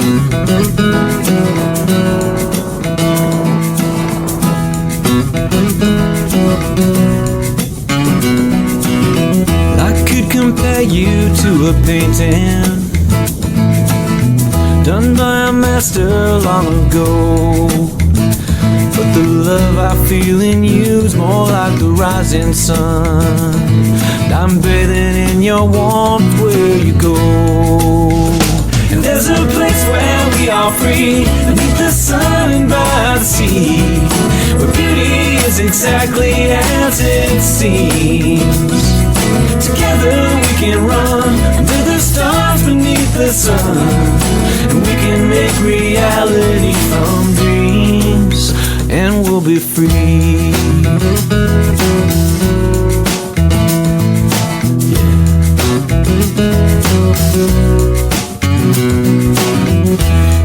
I could compare you to a painting done by a master long ago, but the love I feel in you's more like the rising sun. I'm bathing in your warmth where you go. And there's a place where we are free, beneath the sun and by the sea, where beauty is exactly as it seems. Together we can run under the stars beneath the sun, and we can make reality from dreams, and we'll be free.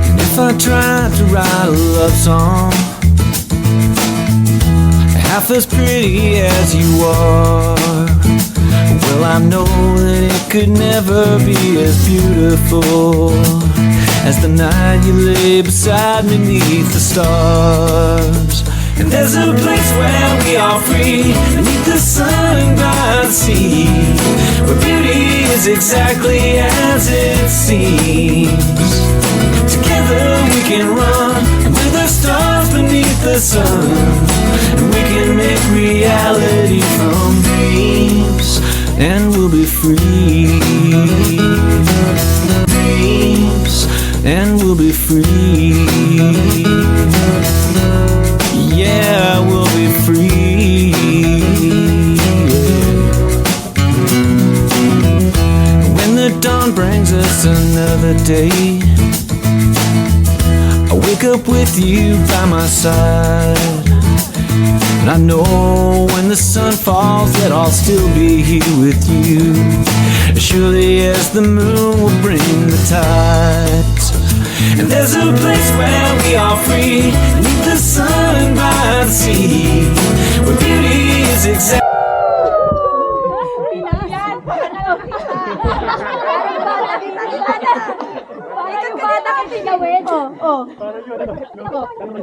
And if I tried to write a love song half as pretty as you are, well, I know that it could never be as beautiful as the night you lay beside me beneath the stars. And there's a place where we are free, beneath the sun and by the sea, where beauty is exactly as it seems. Together we can run under the stars beneath the sun, and we can make reality from dreams, and we'll be free. Dreams, and we'll be free. Yeah, we'll be free. When the dawn brings us another day, I wake up with you by my side, and I know when the sun falls that I'll still be here with you, as surely as the moon will bring the tides. And there's a place where we are free, beneath the sun and by the sea, where beauty is exactly.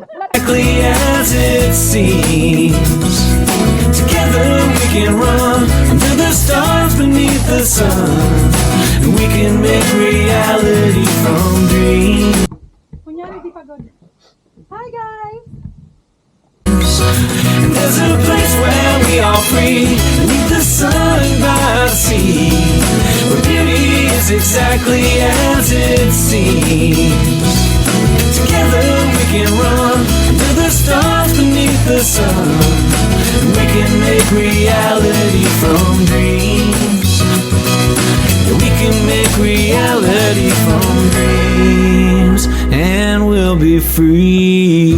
Exactly as it seems. Together we can run under the stars beneath the sun, and we can make reality from dreams. Hi guys! And there's a place where we are free, beneath the sun and by the sea, where beauty is exactly as it seems. Together we can run under the stars beneath the sun, and we can make reality from dreams. Yeah, we can make reality from dreams, and we'll be free.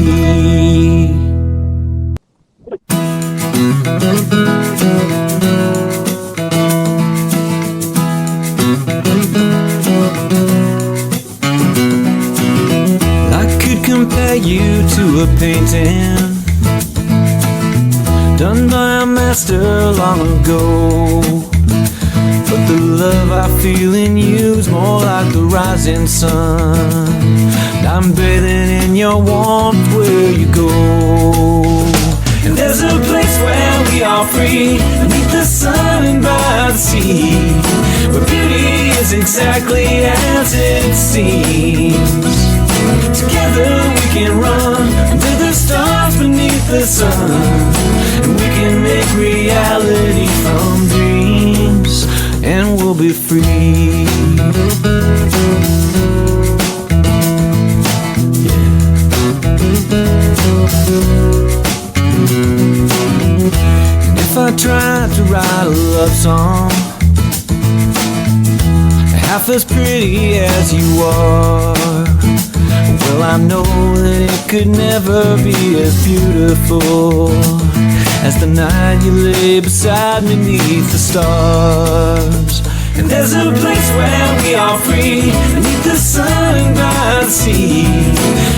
I could compare you to a painting done by a master long ago, but the love I feel in you's more like the rising sun. I'm bathing in your warmth where you go. And there's a place where we are free, beneath the sun and by the sea, where beauty is exactly as it seems. Together we can run under the stars beneath the sun, and we can make reality from dreams, and we'll be free. And if I tried to write a love song half as pretty as you are, well, I know that it could never be as beautiful as the night you lay beside me beneath the stars. And there's a place where we are free, beneath the sun and by the sea,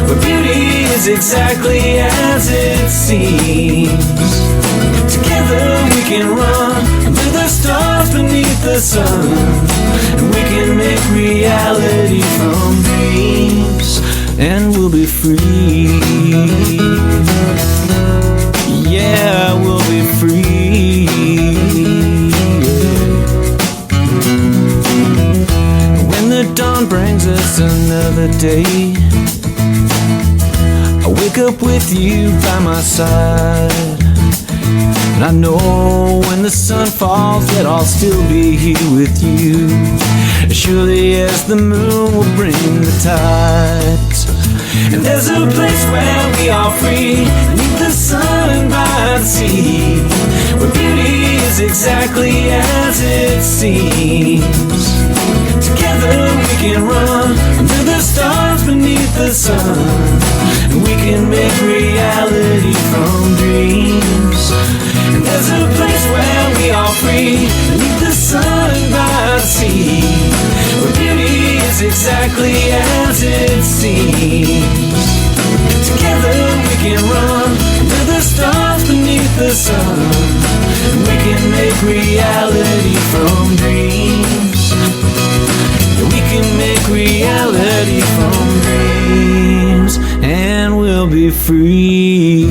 where beauty is exactly as it seems. Together we can run under the stars beneath the sun, and we can make reality from dreams, be free. Yeah, we'll be free. When the dawn brings us another day, I wake up with you by my side. And I know when the sun falls that I'll still be here with you, surely as the moon will bring the tides. And there's a place where we are free, beneath the sun by the sea, where beauty is exactly as it seems. Together we can run under the stars beneath the sun, and we can make reality from dreams. And there's a place where we are free, beneath the sun by the sea, where beauty is exactly as it seems. Together we can run under the stars beneath the sun, and we can make reality from dreams. And we can make reality from dreams, and we'll be free.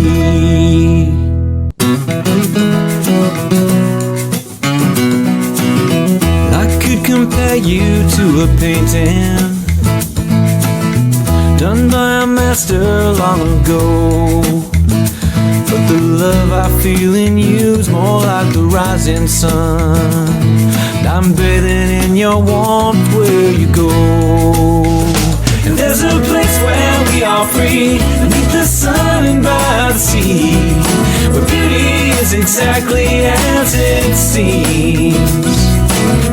I could compare you to a painting done by a master long ago, but the love I feel in you is more like the rising sun. And I'm bathing in your warmth where you go. And there's a place where we are free, beneath the sun and by the sea, where beauty is exactly as it seems.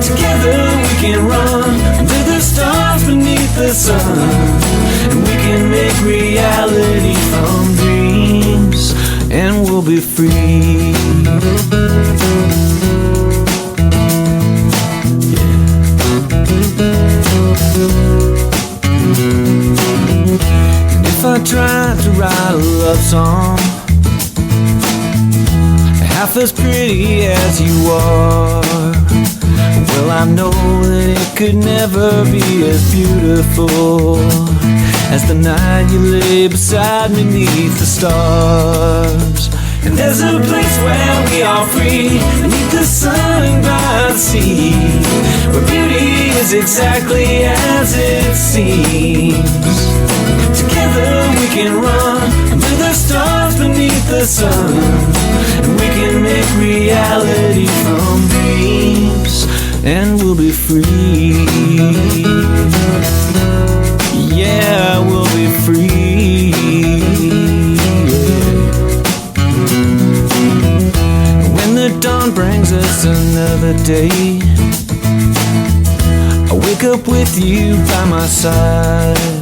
Together we can run under the stars beneath the sun, and we can make reality from dreams, and we'll be free. And if I tried to write a love song half as pretty as you are, well, I know that it could never be as beautiful as the night you lay beside me beneath the stars. And there's a place where we are free, beneath the sun and by the sea, where beauty is exactly as it seems. Together we can run under the stars beneath the sun, and we can make reality from dreams, and we'll be free. Yeah, we'll be free. When the dawn brings us another day, I wake up with you by my side.